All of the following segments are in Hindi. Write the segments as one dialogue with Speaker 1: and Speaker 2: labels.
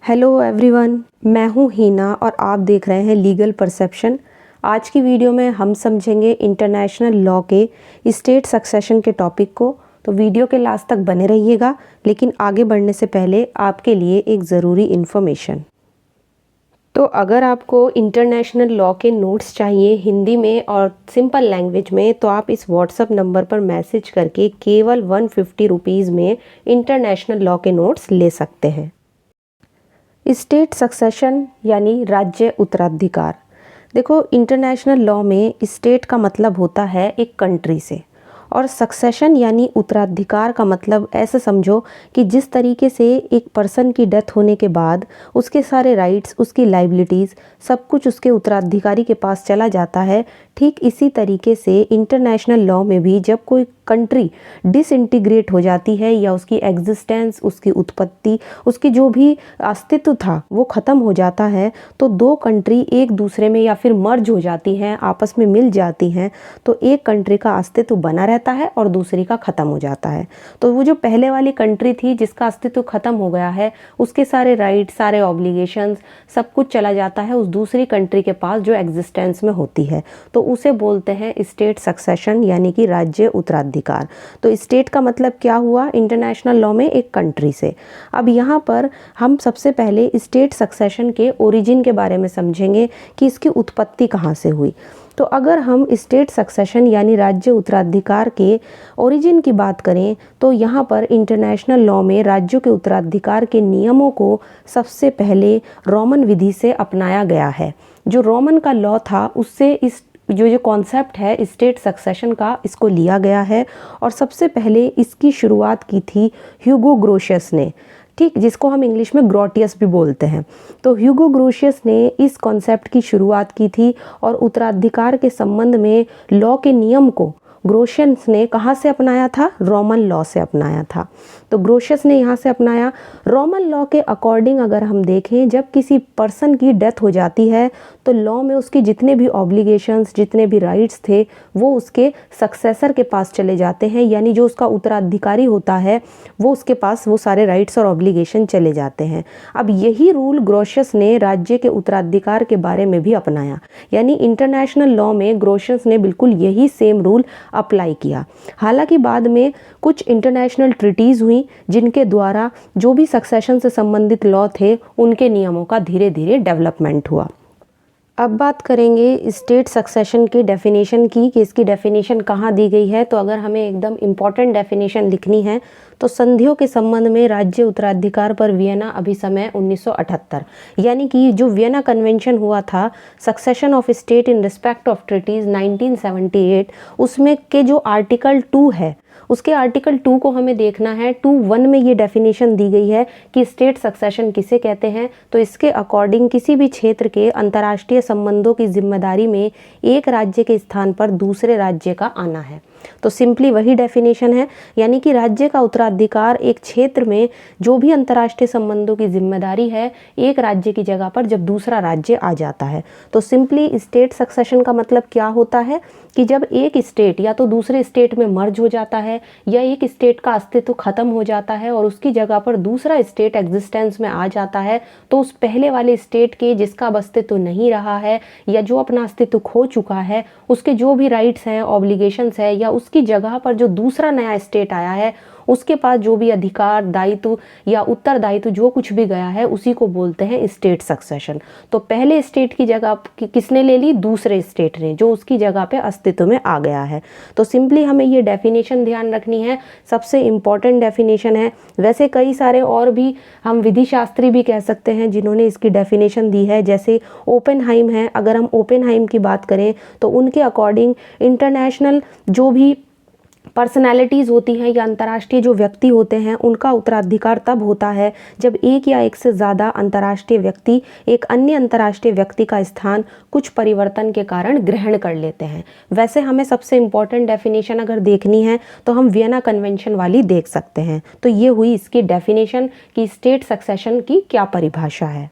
Speaker 1: हेलो एवरीवन, मैं हूँ हीना और आप देख रहे हैं लीगल परसेप्शन। आज की वीडियो में हम समझेंगे इंटरनेशनल लॉ के स्टेट सक्सेशन के टॉपिक को। तो वीडियो के लास्ट तक बने रहिएगा। लेकिन आगे बढ़ने से पहले आपके लिए एक ज़रूरी इन्फॉर्मेशन। तो अगर आपको इंटरनेशनल लॉ के नोट्स चाहिए हिंदी में और सिंपल लैंग्वेज में, तो आप इस व्हाट्सएप नंबर पर मैसेज करके केवल 150 रुपीज़ में इंटरनेशनल लॉ के नोट्स ले सकते हैं। स्टेट सक्सेशन यानी राज्य उत्तराधिकार। देखो, इंटरनेशनल लॉ में स्टेट का मतलब होता है एक कंट्री से, और सक्सेशन यानी उत्तराधिकार का मतलब ऐसे समझो कि जिस तरीके से एक पर्सन की डेथ होने के बाद उसके सारे राइट्स, उसकी लाइबिलिटीज़, सब कुछ उसके उत्तराधिकारी के पास चला जाता है, ठीक इसी तरीके से इंटरनेशनल लॉ में भी जब कोई कंट्री डिसइंटीग्रेट हो जाती है या उसकी एग्जिस्टेंस, उसकी उत्पत्ति, उसकी जो भी अस्तित्व था वो ख़त्म हो जाता है, तो दो कंट्री एक दूसरे में या फिर मर्ज हो जाती हैं, आपस में मिल जाती हैं, तो एक कंट्री का अस्तित्व बना रहता है और दूसरी का ख़त्म हो जाता है। तो वो जो पहले वाली कंट्री थी जिसका अस्तित्व ख़त्म हो गया है, उसके सारे राइट, सारे ऑब्लिगेशंस, सब कुछ चला जाता है उस दूसरी कंट्री के पास जो एग्जिस्टेंस में होती है। तो उसे बोलते हैं स्टेट सक्सेशन यानी कि राज्य उत्तराधिकार। तो स्टेट का मतलब क्या हुआ इंटरनेशनल लॉ में? एक कंट्री से। अब यहाँ पर हम सबसे पहले स्टेट सक्सेशन के ओरिजिन के बारे में समझेंगे कि इसकी उत्पत्ति कहाँ से हुई। तो अगर हम स्टेट सक्सेशन यानी राज्य उत्तराधिकार के ओरिजिन की बात करें, तो यहाँ पर इंटरनेशनल लॉ में राज्यों के उत्तराधिकार के नियमों को सबसे पहले रोमन विधि से अपनाया गया है। जो रोमन का लॉ था उससे इस जो कॉन्सेप्ट है स्टेट सक्सेशन का, इसको लिया गया है। और सबसे पहले इसकी शुरुआत की थी ह्यूगो ग्रोशियस ने, ठीक, जिसको हम इंग्लिश में ग्रोटियस भी बोलते हैं। तो ह्यूगो ग्रोशियस ने इस कॉन्सेप्ट की शुरुआत की थी और उत्तराधिकार के संबंध में लॉ के नियम को ग्रोशियस ने कहाँ से अपनाया था? रोमन लॉ से अपनाया था। तो ग्रोशियस ने यहाँ से अपनाया। रोमन लॉ के अकॉर्डिंग अगर हम देखें, जब किसी पर्सन की डेथ हो जाती है तो लॉ में उसकी जितने भी ऑब्लिगेशंस, जितने भी राइट्स थे, वो उसके सक्सेसर के पास चले जाते हैं, यानी जो उसका उत्तराधिकारी होता है वो उसके पास वो सारे राइट्स और ऑब्लिगेशन चले जाते हैं। अब यही रूल ग्रोशियस ने राज्य के उत्तराधिकार के बारे में भी अपनाया, यानी इंटरनेशनल लॉ में ग्रोशियस ने बिल्कुल यही सेम रूल अप्लाई किया। हालांकि बाद में कुछ इंटरनेशनल ट्रीटीज़ हुई जिनके द्वारा जो भी सक्सेशन से संबंधित लॉ थे उनके नियमों का धीरे धीरे डेवलपमेंट हुआ। अब बात करेंगे स्टेट सक्सेशन की डेफिनेशन की, कि इसकी डेफिनेशन कहाँ दी गई है। तो अगर हमें एकदम इम्पॉर्टेंट डेफिनेशन लिखनी है तो संधियों के संबंध में राज्य उत्तराधिकार पर वियना अभिसमय 1978, यानी कि जो वियना कन्वेंशन हुआ था succession of state in respect of treaties 1978, उसमें के जो आर्टिकल 2 है, उसके आर्टिकल 2 को हमें देखना है। 2(1) में ये डेफिनेशन दी गई है कि स्टेट सक्सेशन किसे कहते हैं। तो इसके अकॉर्डिंग किसी भी क्षेत्र के अंतर्राष्ट्रीय संबंधों की जिम्मेदारी में एक राज्य के स्थान पर दूसरे राज्य का आना है। तो सिंपली वही डेफिनेशन है, यानी कि राज्य का उत्तराधिकार एक क्षेत्र में जो भी अंतर्राष्ट्रीय संबंधों की जिम्मेदारी है, एक राज्य की जगह पर जब दूसरा राज्य आ जाता है। तो सिंपली स्टेट सक्सेशन का मतलब क्या होता है कि जब एक स्टेट या तो दूसरे स्टेट में मर्ज हो जाता है, या एक स्टेट का अस्तित्व खत्म हो जाता है और उसकी जगह पर दूसरा स्टेट एग्जिस्टेंस में आ जाता है, तो उस पहले वाले स्टेट के जिसका अब अस्तित्व नहीं रहा है या जो अपना अस्तित्व खो चुका है, उसके जो भी राइट्स हैं, ऑब्लिगेशंस है, या उसकी जगह पर जो दूसरा नया स्टेट आया है उसके पास जो भी अधिकार, दायित्व या उत्तरदायित्व जो कुछ भी गया है, उसी को बोलते हैं स्टेट सक्सेशन। तो पहले स्टेट की जगह किसने ले ली? दूसरे स्टेट ने, जो उसकी जगह पे अस्तित्व में आ गया है। तो सिंपली हमें ये डेफिनेशन ध्यान रखनी है, सबसे इम्पॉर्टेंट डेफिनेशन है। वैसे कई सारे और भी हम विधि शास्त्री भी कह सकते हैं जिन्होंने इसकी डेफिनेशन दी है, जैसे ओपेनहाइम है। अगर हम ओपेनहाइम की बात करें तो उनके अकॉर्डिंग इंटरनेशनल जो भी पर्सनैलिटीज़ होती हैं या अंतर्राष्ट्रीय जो व्यक्ति होते हैं, उनका उत्तराधिकार तब होता है जब एक या एक से ज़्यादा अंतर्राष्ट्रीय व्यक्ति एक अन्य अंतर्राष्ट्रीय व्यक्ति का स्थान कुछ परिवर्तन के कारण ग्रहण कर लेते हैं। वैसे हमें सबसे इम्पॉर्टेंट डेफिनेशन अगर देखनी है तो हम वियना कन्वेंशन वाली देख सकते हैं। तो ये हुई इसकी डेफिनेशन कि स्टेट सक्सेशन की क्या परिभाषा है।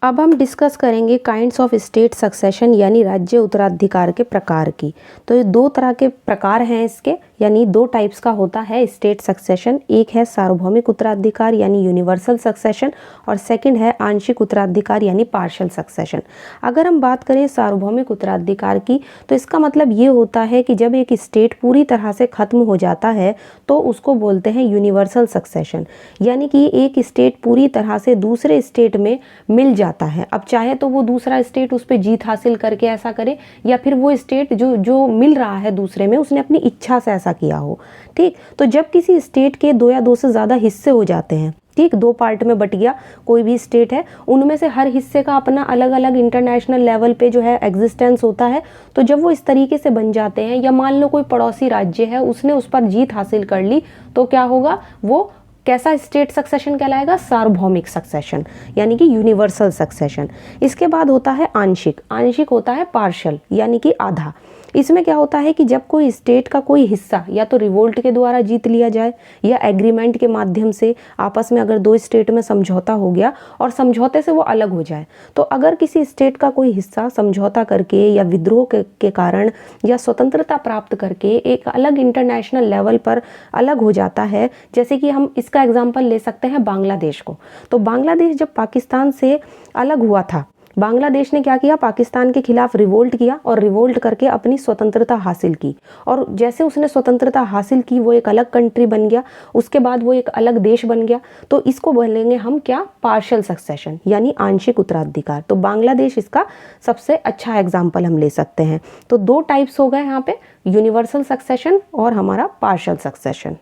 Speaker 1: अब हम डिस्कस करेंगे काइंड्स ऑफ स्टेट सक्सेशन यानी राज्य उत्तराधिकार के प्रकार की। तो ये दो तरह के प्रकार हैं इसके, यानी दो टाइप्स का होता है स्टेट सक्सेशन। एक है सार्वभौमिक उत्तराधिकार यानी यूनिवर्सल सक्सेशन, और सेकंड है आंशिक उत्तराधिकार यानी पार्शियल सक्सेशन। अगर हम बात करें सार्वभौमिक उत्तराधिकार की, तो इसका मतलब ये होता है कि जब एक स्टेट पूरी तरह से खत्म हो जाता है तो उसको बोलते हैं यूनिवर्सल सक्सेशन, यानी कि एक स्टेट पूरी तरह से दूसरे स्टेट में मिल जाता है। अब चाहे तो वो दूसरा स्टेट उस पर जीत हासिल करके ऐसा करे, या फिर वो स्टेट जो मिल रहा है दूसरे में उसने अपनी इच्छा से ऐसा किया हो। ठीक, तो जब किसी स्टेट के दो या दो से ज़्यादा हिस्से हो जाते हैं, ठीक, दो पार्ट में बट गया कोई भी स्टेट है, उनमें से हर हिस्से का अपना अलग अलग इंटरनेशनल लेवल पे जो है एग्जिस्टेंस होता है। तो जब वो इस तरीके से बन जाते हैं, या मान लो कोई पड़ोसी राज्य है उसने उस पर जीत हासिल कर ली, तो क्या होगा, वो कैसा स्टेट सक्सेशन कहलाएगा, सार्वभौमिक सक्सेशन यानी कि यूनिवर्सल सक्सेशन। इसके बाद होता है आंशिक। आंशिक होता है पार्शियल यानी कि आधा। इसमें क्या होता है कि जब कोई स्टेट का कोई हिस्सा या तो रिवोल्ट के द्वारा जीत लिया जाए, या एग्रीमेंट के माध्यम से आपस में अगर दो स्टेट में समझौता हो गया और समझौते से वो अलग हो जाए, तो अगर किसी स्टेट का कोई हिस्सा समझौता करके या विद्रोह के कारण या स्वतंत्रता प्राप्त करके एक अलग इंटरनेशनल लेवल पर अलग हो जाता है, जैसे कि हम इसका एग्जाम्पल ले सकते हैं बांग्लादेश को। तो बांग्लादेश जब पाकिस्तान से अलग हुआ था, बांग्लादेश ने क्या किया, पाकिस्तान के खिलाफ रिवोल्ट किया और रिवोल्ट करके अपनी स्वतंत्रता हासिल की। और जैसे उसने स्वतंत्रता हासिल की, वो एक अलग कंट्री बन गया, उसके बाद वो एक अलग देश बन गया। तो इसको बोलेंगे हम क्या, पार्शियल सक्सेशन यानी आंशिक उत्तराधिकार। तो बांग्लादेश इसका सबसे अच्छा एग्जाम्पल हम ले सकते हैं। तो दो टाइप्स हो गए यहाँ पे, यूनिवर्सल सक्सेशन और हमारा पार्शियल सक्सेशन।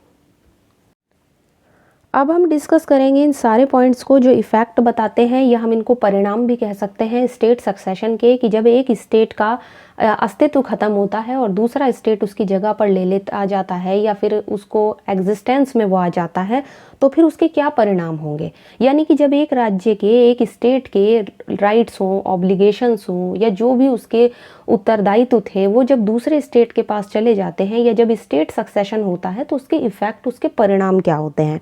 Speaker 1: अब हम डिस्कस करेंगे इन सारे पॉइंट्स को जो इफ़ेक्ट बताते हैं, या हम इनको परिणाम भी कह सकते हैं स्टेट सक्सेशन के, कि जब एक स्टेट का अस्तित्व खत्म होता है और दूसरा स्टेट उसकी जगह पर ले लेता आ जाता है, या फिर उसको एग्जिस्टेंस में वो आ जाता है, तो फिर उसके क्या परिणाम होंगे। यानी कि जब एक राज्य के, एक स्टेट के राइट्स हों, ऑब्लिगेशंस हों, या जो भी उसके उत्तरदायित्व थे, वो जब दूसरे स्टेट के पास चले जाते हैं, या जब स्टेट सक्सेशन होता है, तो उसके इफ़ेक्ट, उसके परिणाम क्या होते हैं।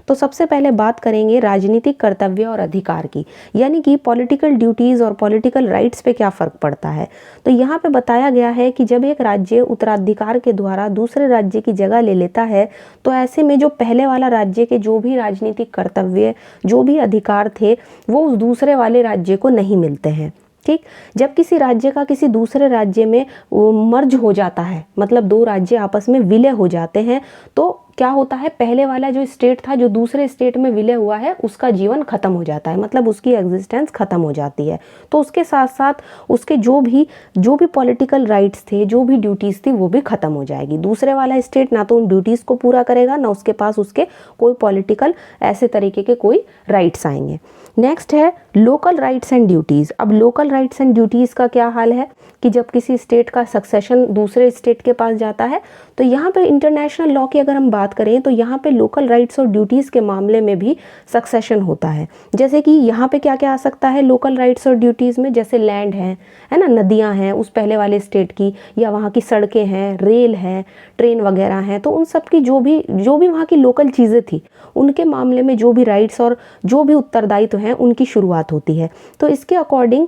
Speaker 1: तो सबसे पहले बात करेंगे राजनीतिक कर्तव्य और अधिकार की, यानी कि पॉलिटिकल ड्यूटीज़ और पॉलिटिकल राइट्स पे क्या फ़र्क पड़ता है। तो यहाँ पे बताया गया है कि जब एक राज्य उत्तराधिकार के द्वारा दूसरे राज्य की जगह ले लेता है, तो ऐसे में जो पहले वाला राज्य के जो भी राजनीतिक कर्तव्य, जो भी अधिकार थे, वो उस दूसरे वाले राज्य को नहीं मिलते हैं। ठीक, जब किसी राज्य का किसी दूसरे राज्य में मर्ज हो जाता है, मतलब दो राज्य आपस में विलय हो जाते हैं, तो क्या होता है, पहले वाला जो स्टेट था जो दूसरे स्टेट में विलय हुआ है, उसका जीवन खत्म हो जाता है, मतलब उसकी एग्जिस्टेंस खत्म हो जाती है। तो उसके साथ साथ उसके जो भी पॉलिटिकल राइट्स थे, जो भी ड्यूटीज़ थी, वो भी खत्म हो जाएगी। दूसरे वाला स्टेट ना तो उन ड्यूटीज़ को पूरा करेगा, ना उसके पास उसके कोई पॉलिटिकल ऐसे तरीके के कोई राइट्स आएंगे। नेक्स्ट है लोकल राइट्स एंड ड्यूटीज़। अब लोकल राइट्स एंड ड्यूटीज़ का क्या हाल है कि जब किसी स्टेट का सक्सेशन दूसरे स्टेट के पास जाता है, तो यहाँ पे इंटरनेशनल लॉ की अगर हम बात करें, तो यहाँ पे लोकल राइट्स और ड्यूटीज़ के मामले में भी सक्सेशन होता है। जैसे कि यहाँ पे क्या क्या आ सकता है लोकल राइट्स और ड्यूटीज़ में, जैसे लैंड है ना, नदियाँ हैं उस पहले वाले स्टेट की, या वहाँ की सड़कें हैं, रेल है, ट्रेन वगैरह हैं, तो उन सब की जो भी वहाँ की लोकल चीज़ें थी, उनके मामले में जो भी राइट्स और जो भी उत्तरदायित्व हैं, उनकी शुरुआत होती है। तो इसके अकॉर्डिंग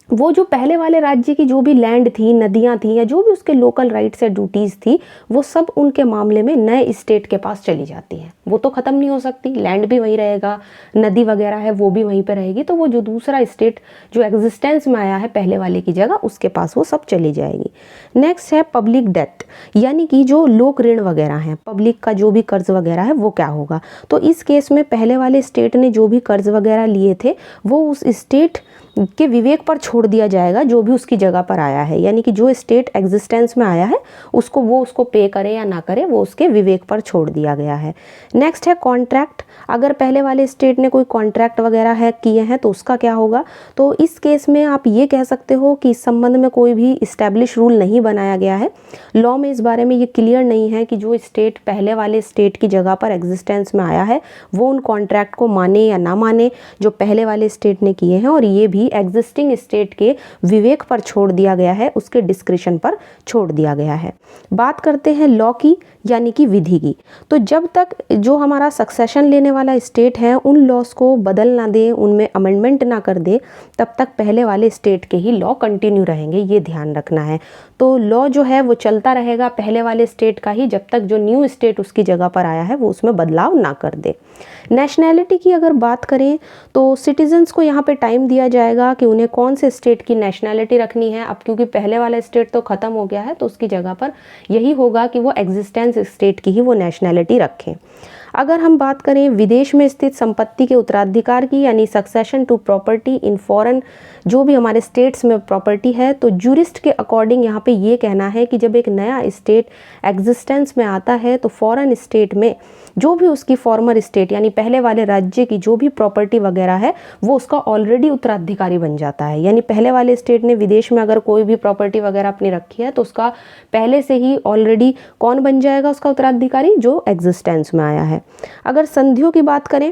Speaker 1: वो जो पहले वाले राज्य की जो भी लैंड थी, नदियाँ थी, या जो भी उसके लोकल राइट्स या ड्यूटीज़ थी, वो सब उनके मामले में नए स्टेट के पास चली जाती है। वो तो ख़त्म नहीं हो सकती, लैंड भी वहीं रहेगा, नदी वगैरह है वो भी वहीं पर रहेगी, तो वो जो दूसरा स्टेट जो एग्जिस्टेंस में आया है पहले वाले की जगह, उसके पास वो सब चली जाएगी। नेक्स्ट है पब्लिक डेट, यानी कि जो लोक ऋण वगैरह हैं, पब्लिक का जो भी कर्ज वगैरह है, वो क्या होगा। तो इस केस में पहले वाले स्टेट ने जो भी कर्ज वगैरह लिए थे, वो उस स्टेट के विवेक पर छोड़ दिया जाएगा जो भी उसकी जगह पर आया है, यानी कि जो स्टेट एग्जिस्टेंस में आया है उसको पे करे या ना करे, वो उसके विवेक पर छोड़ दिया गया है। नेक्स्ट है कॉन्ट्रैक्ट। अगर पहले वाले स्टेट ने कोई कॉन्ट्रैक्ट वगैरह है किए हैं, तो उसका क्या होगा। तो इस केस में आप ये कह सकते हो कि इस संबंध में कोई भी इस्टेब्लिश रूल नहीं बनाया गया है, लॉ में इस बारे में ये क्लियर नहीं है कि जो स्टेट पहले वाले स्टेट की जगह पर एग्जिस्टेंस में आया है, वो उन कॉन्ट्रैक्ट को माने या ना माने जो पहले वाले स्टेट ने किए हैं, और ये भी एग्जिस्टिंग स्टेट के विवेक पर छोड़ दिया गया है, उसके डिस्क्रिशन पर छोड़ दिया गया है। बात करते हैं लॉ की, यानी कि विधि की। तो जब तक जो हमारा सक्सेशन लेने वाला स्टेट है उन लॉस को बदल ना दे, उनमें अमेंडमेंट ना कर दे, तब तक पहले वाले स्टेट के ही लॉ कंटिन्यू रहेंगे, ये ध्यान रखना है। तो लॉ जो है वो चलता रहेगा पहले वाले स्टेट का ही, जब तक जो न्यू स्टेट उसकी जगह पर आया है वो उसमें बदलाव ना कर दे। नेशनैलिटी की अगर बात करें तो सिटीजन्स को यहाँ पे टाइम दिया जाएगा कि उन्हें कौन से स्टेट की नेशनैलिटी रखनी है। अब क्योंकि पहले वाला स्टेट तो ख़त्म हो गया है, तो उसकी जगह पर यही होगा कि वो एग्जिस्टेंस स्टेट की ही वो नेशनैलिटी रखें। अगर हम बात करें विदेश में स्थित संपत्ति के उत्तराधिकार की, यानी succession to property in foreign, जो भी हमारे स्टेट्स में प्रॉपर्टी है, तो जूरिस्ट के अकॉर्डिंग यहाँ पे ये कहना है कि जब एक नया स्टेट एग्जिस्टेंस में आता है तो फॉरेन स्टेट में जो भी उसकी फॉर्मर स्टेट यानी पहले वाले राज्य की जो भी प्रॉपर्टी वगैरह है वो उसका ऑलरेडी उत्तराधिकारी बन जाता है। यानी पहले वाले स्टेट ने विदेश में अगर कोई भी प्रॉपर्टी वगैरह अपनी रखी है तो उसका पहले से ही ऑलरेडी कौन बन जाएगा उसका उत्तराधिकारी, जो एग्जिस्टेंस में आया है। अगर संधियों की बात करें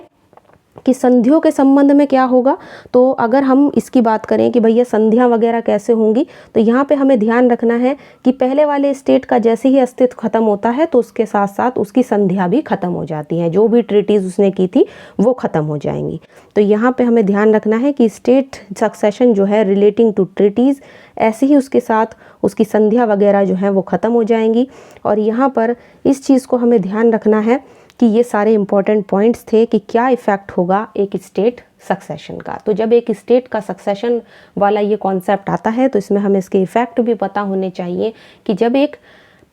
Speaker 1: कि संधियों के संबंध में क्या होगा, तो अगर हम इसकी बात करें कि भैया संधियां वगैरह कैसे होंगी, तो यहाँ पे हमें ध्यान रखना है कि पहले वाले स्टेट का जैसे ही अस्तित्व खत्म होता है तो उसके साथ साथ उसकी संधियां भी खत्म हो जाती हैं, जो भी ट्रीटीज उसने की थी वो खत्म हो जाएंगी। तो यहाँ पे हमें ध्यान रखना है कि स्टेट सक्सेशन जो है रिलेटिंग टू ट्रीटीज़, ऐसे ही उसके साथ उसकी संधियां वगैरह जो है वो ख़त्म हो जाएंगी। और यहाँ पर इस चीज़ को हमें ध्यान रखना है कि ये सारे इंपॉर्टेंट पॉइंट्स थे कि क्या इफ़ेक्ट होगा एक स्टेट सक्सेशन का। तो जब एक स्टेट का सक्सेशन वाला ये कॉन्सेप्ट आता है तो इसमें हमें इसके इफ़ेक्ट भी पता होने चाहिए कि जब एक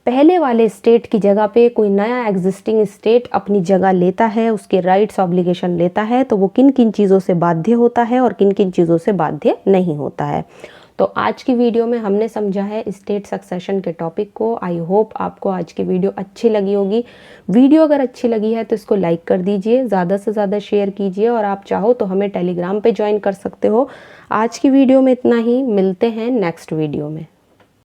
Speaker 1: पहले वाले स्टेट की जगह पे कोई नया एग्जिस्टिंग स्टेट अपनी जगह लेता है, उसके राइट्स ऑब्लिगेशन लेता है, तो वो किन किन चीज़ों से बाध्य होता है और किन किन चीज़ों से बाध्य नहीं होता है। तो आज की वीडियो में हमने समझा है स्टेट सक्सेशन के टॉपिक को। आई होप आपको आज की वीडियो अच्छी लगी होगी। वीडियो अगर अच्छी लगी है तो इसको लाइक कर दीजिए, ज़्यादा से ज़्यादा शेयर कीजिए, और आप चाहो तो हमें टेलीग्राम पे ज्वाइन कर सकते हो। आज की वीडियो में इतना ही, मिलते हैं नेक्स्ट वीडियो में।